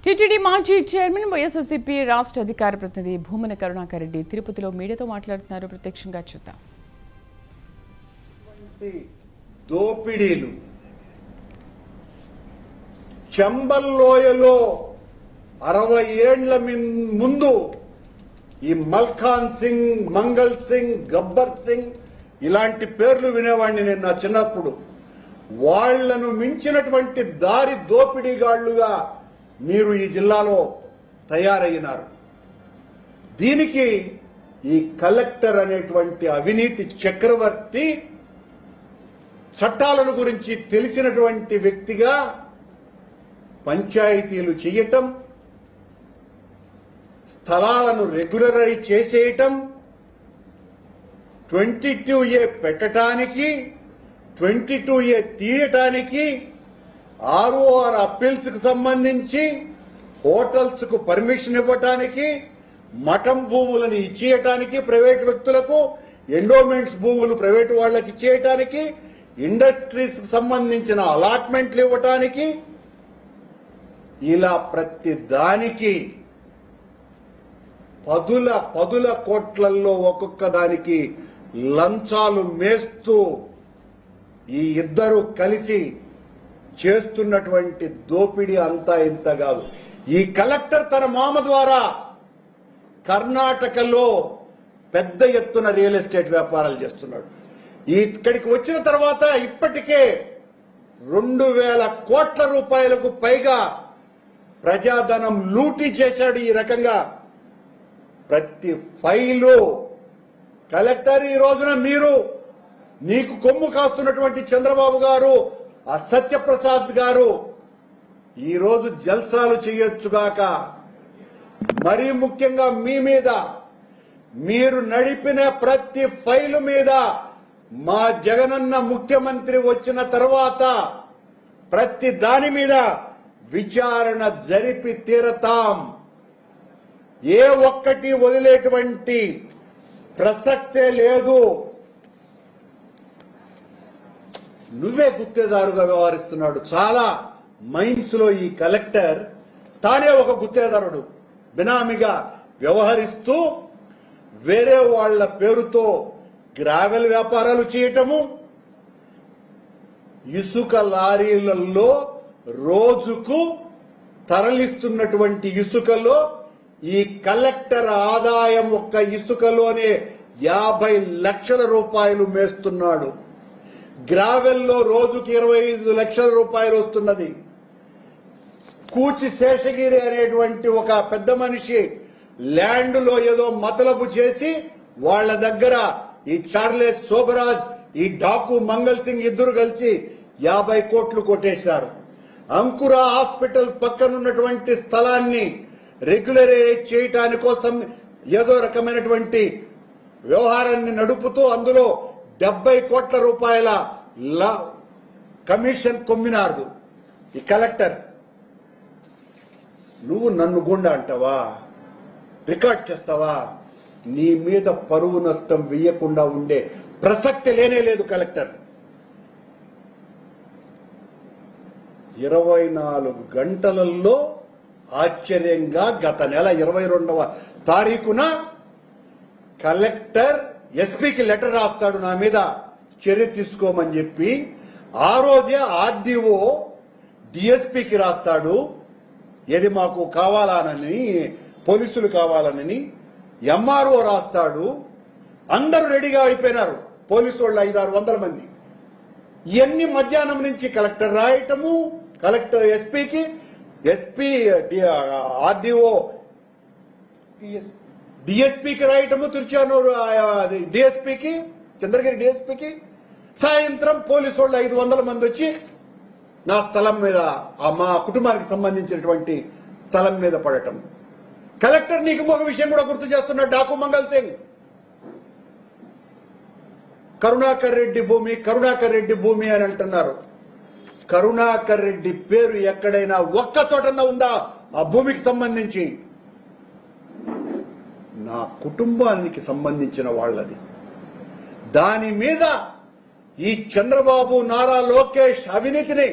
TTD మాజీ chairman YSRCP రాష్ట్ర అధికార ప్రతినిధి భూమన కరుణాకర్ రెడ్డి తిరుపతిలో మీడియాతో మాట్లాడుతున్నారు. ప్రత్యక్షంగా చూద్దాం. దోపిడీలు చంబల్లోయలో 60 ఏళ్ల ముందు ఈ మల్ఖాన్ సింగ్, మంగల్ సింగ్, గబ్బర్ సింగ్ ఇలాంటి పేర్లు వినేవాడిని నేను నా చిన్నప్పుడు. వాళ్లను మించినటువంటి దారి దోపిడీగాళ్లుగా మీరు ఈ జిల్లాలో తయారయ్యినారు. దీనికి ఈ కలెక్టర్ అనేటువంటి అవినీతి చక్రవర్తి చట్టాలను గురించి తెలిసినటువంటి వ్యక్తిగా పంచాయతీలు చేయటం, స్థలాలను రెగ్యులరైజ్ చేసేయటం, 22A పెట్టడానికి, 22A తీయటానికి, ROR అప్పీల్స్ కు సంబంధించి హోటల్స్ కు పర్మిషన్ ఇవ్వటానికి, మఠం భూములను ఇచ్చేయటానికి ప్రైవేటు వ్యక్తులకు, ఎండోమెంట్స్ భూములు ప్రైవేటు వాళ్లకు ఇచ్చేయటానికి, ఇండస్ట్రీస్ కు సంబంధించిన అలాట్మెంట్లు ఇవ్వటానికి, ఇలా ప్రతి దానికి పదుల కోట్లల్లో ఒక్కొక్క దానికి లంచాలు మేస్తూ ఈ ఇద్దరు కలిసి చేస్తున్నటువంటి దోపిడీ అంతా ఇంత కాదు. ఈ కలెక్టర్ తన మామ ద్వారా కర్ణాటకలో పెద్ద ఎత్తున రియల్ ఎస్టేట్ వ్యాపారాలు చేస్తున్నాడు. ఇక్కడికి వచ్చిన తర్వాత ఇప్పటికే 2000 కోట్ల రూపాయలకు పైగా ప్రజాధనం లూటీ చేశాడు. ఈ రకంగా ప్రతి ఫైలు కలెక్టర్ ఈ రోజున నీకు కొమ్ము కాస్తున్నటువంటి చంద్రబాబు గారు, ఆ సత్యప్రసాద్ గారు ఈ రోజు జల్సాలు చేయొచ్చుగాక. మరీ ముఖ్యంగా మీ మీద, మీరు నడిపిన ప్రతి ఫైలు మీద మా జగనన్న ముఖ్యమంత్రి వచ్చిన తర్వాత ప్రతి దాని మీద విచారణ జరిపి తీరతాం. ఏ ఒక్కటి వదిలేటువంటి ప్రసక్తే లేదు. నువ్వే గుత్తేదారుగా వ్యవహరిస్తున్నాడు. చాలా మైండ్స్ లో ఈ కలెక్టర్ తానే ఒక గుత్తేదారుడు బినామీగా వ్యవహరిస్తూ వేరే వాళ్ల పేరుతో గ్రావెల్ వ్యాపారాలు చేయటము, ఇసుక లారీలలో రోజుకు తరలిస్తున్నటువంటి ఇసుకలో ఈ కలెక్టర్ ఆదాయం ఒక్క ఇసుకలోనే 50 లక్షల రూపాయలు మేస్తున్నాడు. గ్రావెల్లో రోజుకి 25 లక్షల రూపాయలు వస్తున్నది. కూచి శేషగిరి అనేటువంటి ఒక పెద్ద మనిషి ల్యాండ్ లో ఏదో మతలబు చేసి వాళ్ల దగ్గర ఈ చార్లెస్ శోభరాజ్, ఈ డాకు మంగల్ సింగ్ ఇద్దరు కలిసి 50 కోట్లు కొట్టేశారు. అంకుర హాస్పిటల్ పక్కనున్నటువంటి స్థలాన్ని రెగ్యులరైజ్ చేయటాని కోసం ఏదో రకమైనటువంటి వ్యవహారాన్ని నడుపుతూ అందులో 70 కోట్ల రూపాయల కమిషన్ కొమ్మినారు ఈ కలెక్టర్. నువ్వు నన్ను గుండా అంటావా? రికార్డ్ చేస్తావా? నీ మీద పరువు నష్టం వేయకుండా ఉండే ప్రసక్తి లేనే లేదు. కలెక్టర్ 24 గంటలలో ఆశ్చర్యంగా గత నెల 22వ తారీఖున కలెక్టర్ ఎస్పీకి లెటర్ రాస్తాడు నా మీద చర్య తీసుకోమని చెప్పి. ఆ రోజే ఆర్డీఓ డిఎస్పీకి రాస్తాడు, ఏది మాకు కావాలనని, పోలీసులు కావాలనని. ఎంఆర్ఓ రాస్తాడు. అందరూ రెడీగా అయిపోయినారు, పోలీసు వాళ్ళు 500-600 మంది. ఇవన్నీ మధ్యాహ్నం నుంచి కలెక్టర్ రాయటము, కలెక్టర్ ఎస్పీకి, ఎస్పీ ఆర్డీఓ డిఎస్పీకి రాయటము, తిరుచానూరు డిఎస్పీకి, చంద్రగిరి డిఎస్పీకి. సాయంత్రం పోలీసు వాళ్ళు 500 మంది వచ్చి నా స్థలం మీద, మా కుటుంబానికి సంబంధించినటువంటి స్థలం మీద పడటం. కలెక్టర్ నీకు ఒక విషయం కూడా గుర్తు చేస్తున్నాడు. డాకు మంగల్ సింగ్ కరుణాకర్ రెడ్డి భూమి అని అంటున్నారు. కరుణాకర్ రెడ్డి పేరు ఎక్కడైనా ఒక్క చోటన్నా ఉందా ఆ భూమికి సంబంధించి? నా కుటుంబానికి సంబంధించిన వాళ్ళది. దాని మీద ఈ చంద్రబాబు, నారా లోకేష్ అవినీతిని